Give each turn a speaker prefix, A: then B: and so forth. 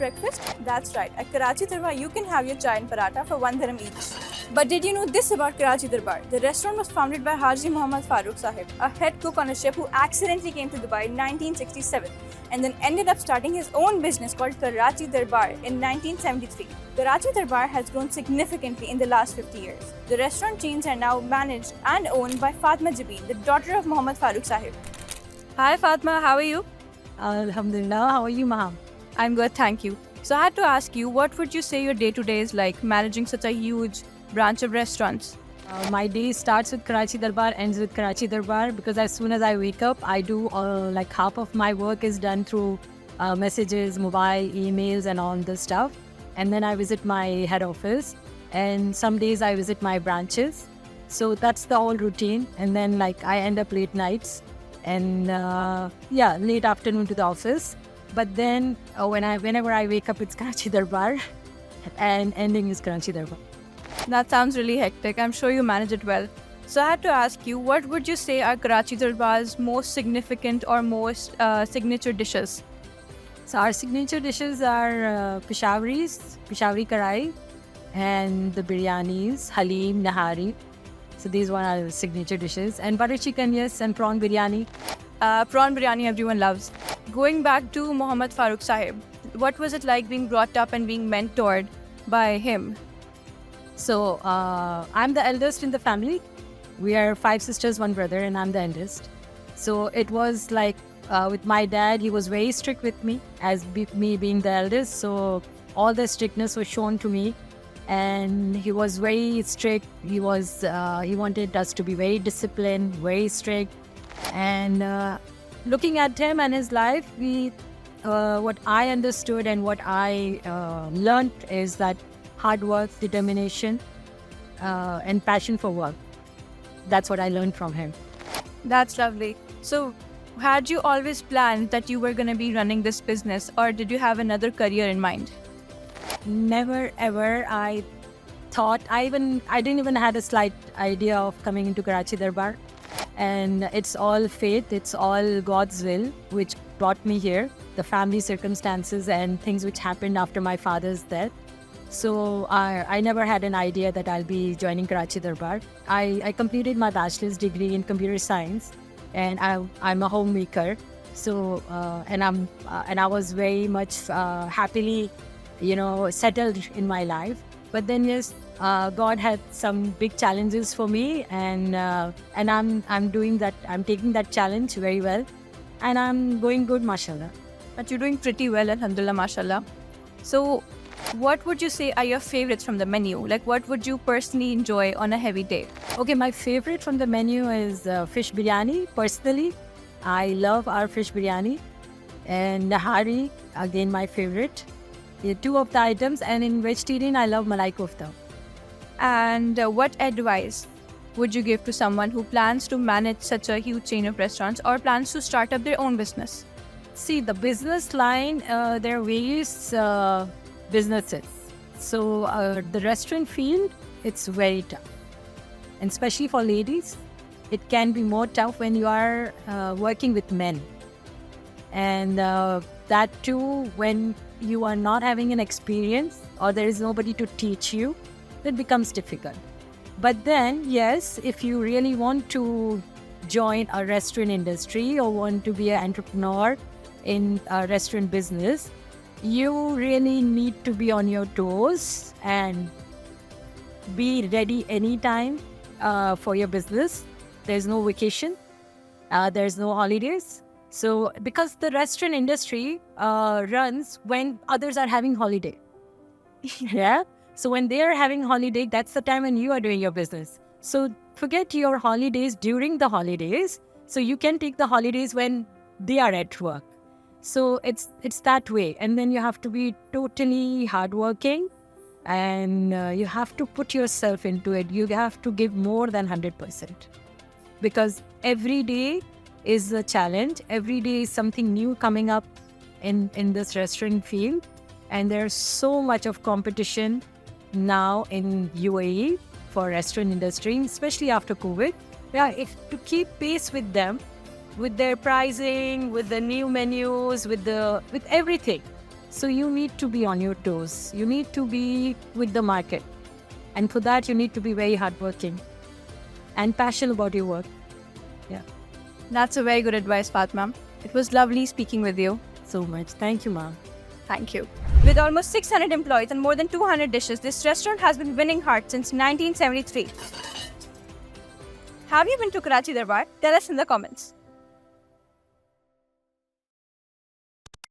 A: breakfast? That's right. At Karachi Darbar, you can have your chai and paratha for 1 dirham each. But did you know this about Karachi Darbar? The restaurant was founded by Haji Muhammad Farooq Sahib, a head cook on a ship who accidentally came to Dubai in 1967 and then ended up starting his own business called Karachi Darbar in 1973. Karachi Darbar has grown significantly in the last 50 years. The restaurant chains are now managed and owned by Fatma Jabeen, the daughter of Muhammad Farooq Sahib. Hi Fatma, how are you?
B: Alhamdulillah. How are you, Maham?
A: I'm good, thank you. So I had to ask you, what would you say your day-to-day is like managing such a huge branch of restaurants?
B: My day starts with Karachi Darbar, ends with Karachi Darbar, because as soon as I wake up, I do like half of my work is done through messages, mobile, emails, and all this stuff. And then I visit my head office, and some days I visit my branches. So that's the whole routine. And then like I end up late nights and late afternoon to the office. But then whenever I wake up, it's Karachi Darbar, and ending is Karachi Darbar.
A: That sounds really hectic. I'm sure you manage it well. So I had to ask you, what would you say are Karachi Darbar's most significant or most signature dishes?
B: So our signature dishes are Peshawari Karai, and the biryanis, Halim, Nahari. So these one are the signature dishes. And butter chicken, yes, and prawn biryani.
A: Prawn biryani everyone loves. Going back to Muhammad Farooq Sahib, what was it like being brought up and being mentored by him?
B: So I'm the eldest in the family. We are 5 sisters, 1 brother, and I'm the eldest. So it was like with my dad, he was very strict with me as me being the eldest. So all the strictness was shown to me, and he was very strict. He wanted us to be very disciplined, very strict. And looking at him and his life, what I understood and what I learned is that hard work, determination, and passion for work. That's what I learned from him.
A: That's lovely. So, had you always planned that you were going to be running this business, or did you have another career in mind?
B: Never ever. I didn't even had a slight idea of coming into Karachi Darbar. And it's all fate, it's all God's will which brought me here, the family circumstances and things which happened after my father's death. So I never had an idea that I'll be joining Karachi Darbar. I completed my bachelor's degree in computer science, and I'm a homemaker. So and I was very much happily, settled in my life. But then yes, God had some big challenges for me, and I'm doing that. I'm taking that challenge very well, and I'm going good, mashallah.
A: But you're doing pretty well, alhamdulillah, mashallah. So, what would you say are your favorites from the menu? Like, what would you personally enjoy on a heavy day?
B: Okay, my favorite from the menu is fish biryani. Personally, I love our fish biryani, and nahari, again my favorite. 2 of the items, and in vegetarian, I love malai kofta.
A: And what advice would you give to someone who plans to manage such a huge chain of restaurants or plans to start up their own business?
B: See, the business line, there are various businesses. So the restaurant field, it's very tough. And especially for ladies, it can be more tough when you are working with men. And that too, when you are not having an experience or there is nobody to teach you, it becomes difficult. But then, yes, if you really want to join a restaurant industry or want to be an entrepreneur in a restaurant business, you really need to be on your toes and be ready anytime for your business. There's no vacation, there's no holidays. So because the restaurant industry runs when others are having holiday. Yeah. So when they are having holiday, that's the time when you are doing your business. So forget your holidays during the holidays. So you can take the holidays when they are at work. So it's that way. And then you have to be totally hardworking, and you have to put yourself into it. You have to give more than 100%, because every day is a challenge. Every day is something new coming up in this restaurant field, and there's so much of competition now in UAE for restaurant industry, especially after COVID. Yeah, to keep pace with them, with their pricing, with the new menus, with everything. So you need to be on your toes. You need to be with the market. And for that, you need to be very hardworking and passionate about your work. Yeah.
A: That's a very good advice, Fatma. It was lovely speaking with you.
B: So much. Thank you, ma'am.
A: Thank you. With almost 600 employees and more than 200 dishes, this restaurant has been winning hearts since 1973. Have you been to Karachi Darbar? Tell us in the comments.